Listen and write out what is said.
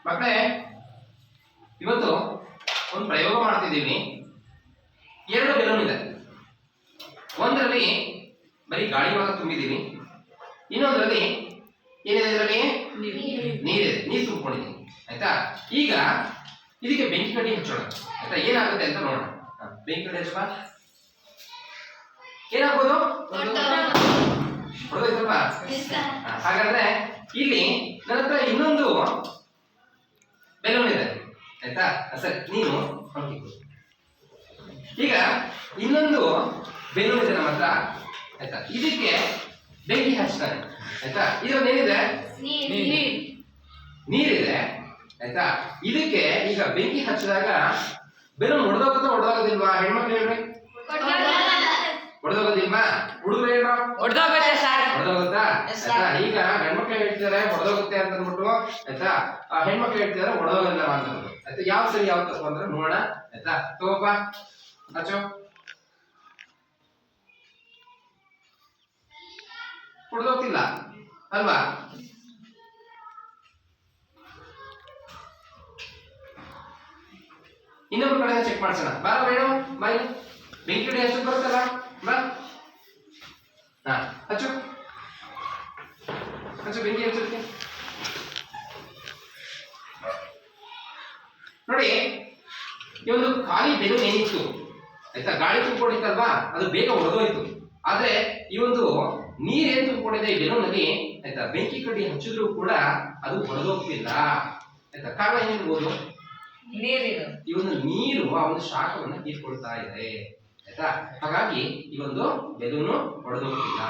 ಮಕ್ಕಳೇ, ಇವತ್ತು ಒಂದು ಪ್ರಯೋಗ ಮಾಡ್ತಿದ್ದೀವಿ. 2 ಬೆಲೂನ್ ಇದೆ. ಒಂದರಲ್ಲಿ ಬರೀ ಗಾಳಿ ಭಾಗ ತುಂಬಿದ್ದೀವಿ, ಇನ್ನೊಂದರಲ್ಲಿ ಏನಿದೆ? ಇದರಲ್ಲಿ ನೀರಿದೆ, ನೀರು ತುಂಬಿಕೊಂಡಿದ್ದೀನಿ. ಆಯ್ತಾ? ಈಗ ಇದಕ್ಕೆ ಬೆಂಕಿ ಕಡ್ಡಿ ಹಚ್ಚೋಣ. ಆಯ್ತಾ? ಏನಾಗುತ್ತೆ ಅಂತ ನೋಡೋಣ. ಬೆಂಕಿ ಕಡ್ಡಿ ಹಚ್ಚೋಣ. ಏನಾಗ್ಬೋದು? ಹೊಡೆದೋಯ್ತಲ್ವಾ? ಹಾಗಾದ್ರೆ ಇಲ್ಲಿ ನನ್ನ ಹತ್ರ ಇನ್ನೊಂದು ಬೆಲೂನ್ ಇದೆ. ಆಯ್ತಾ? ಸರಿ, ನೀನು ಈಗ ಇನ್ನೊಂದು ಬೆಲೂನ್ ಇದೆ ನಮ್ಮ ಹತ್ರ. ಆಯ್ತಾ? ಇದಕ್ಕೆ ಬೆಂಕಿ ಹಚ್ತಾನೆ. ಆಯ್ತಾ? ಇದ್ರಲ್ಲಿ ಏನಿದೆ? ನೀರಿದೆ. ಆಯ್ತಾ? ಇದಕ್ಕೆ ಈಗ ಬೆಂಕಿ ಹಚ್ಚಿದಾಗ ಬೆಲೂನ್ ಹೊಡೆದೋಗುತ್ತಾ ಹೆಣ್ಮಕ್ಳು ಹೇಳ್ರಿ. ಹೊಡೆದೋಗೋದಿಲ್ವಾ? ಹುಡುಗರು ಹೇಳ್ರ ಹೊಡೆದೋಗುತ್ತಾ? ಆಯ್ತಾ? ಈಗ ಹೆಣ್ಮಕ್ಳು ಹೇಳ್ತಿದಾರೆ ಹೊಡೆದೋಗುತ್ತೆ ಅಂತ ಅಂದ್ಬಿಟ್ಟು, ಆಯ್ತಾ? ಹೆಣ್ಮಕ್ಳು ಹೇಳ್ತಿದಾರೆ ಹೊಡೆದೋಗಲ್ಲ ಅಂತ ಅಂದ್ಬಿಟ್ಟು. ಆಯ್ತಾ? ಯಾವ ಸರಿ ಯಾವ ತಪ್ಪು ಅಂದ್ರೆ ನೋಡೋಣ. ಆಯ್ತಾ? ತಗೋಪ್ಪ, ಹಚ್ಚೋ. ಹೊಡೆದೋಗ್ತಿಲ್ಲ ಅಲ್ವಾ? ಇನ್ನೊಬ್ಬರ ಕಡೆ ಚೆಕ್ ಮಾಡ್ಸೋಣ. ಬಾರ ಬೇಡ ಬಾಯಿ, ಬೆಂಕಿ ಕಡೆ ಎಷ್ಟು ಬರುತ್ತಲ್ಲ, ಬಾ. ಹಾ, ಹಚ್ಚು ಹಚ್ಚು, ಬೆಂಕಿ ಹಚ್ಚೋದಕ್ಕೆ. ನೋಡಿ, ಈ ಒಂದು ಖಾಲಿ ಬೆಲೂನ್ ಏನಿತ್ತು, ಆಯ್ತಾ? ಗಾಳಿ ತುಂಬಿಕೊಂಡಿತ್ತಲ್ವಾ, ಅದು ಬೇಗ ಹೊಡೆದೋಯ್ತು. ಆದ್ರೆ ಈ ಒಂದು ನೀರೇನು ತುಂಬಿಕೊಂಡಿದೆ ಈ ಬೆಲೂನ್ ಅಲ್ಲಿ, ಆಯ್ತಾ? ಬೆಂಕಿ ಕಡ್ಡಿ ಹಚ್ಚಿದ್ರು ಕೂಡ ಅದು ಹೊಡೆದೋಗ್ತಿಲ್ಲ. ಆಯ್ತಾ? ಕಾರಣ ಏನಿರ್ಬೋದು? ಈ ಒಂದು ನೀರು ಆ ಒಂದು ಶಾಖವನ್ನು ಹೀರ್ಕೊಳ್ತಾ ಇದೆ. ಆಯ್ತಾ? ಹಾಗಾಗಿ ಈ ಒಂದು ಬೆಲೂನು ಹೊಡೆದೋಗ್ತಿಲ್ಲ.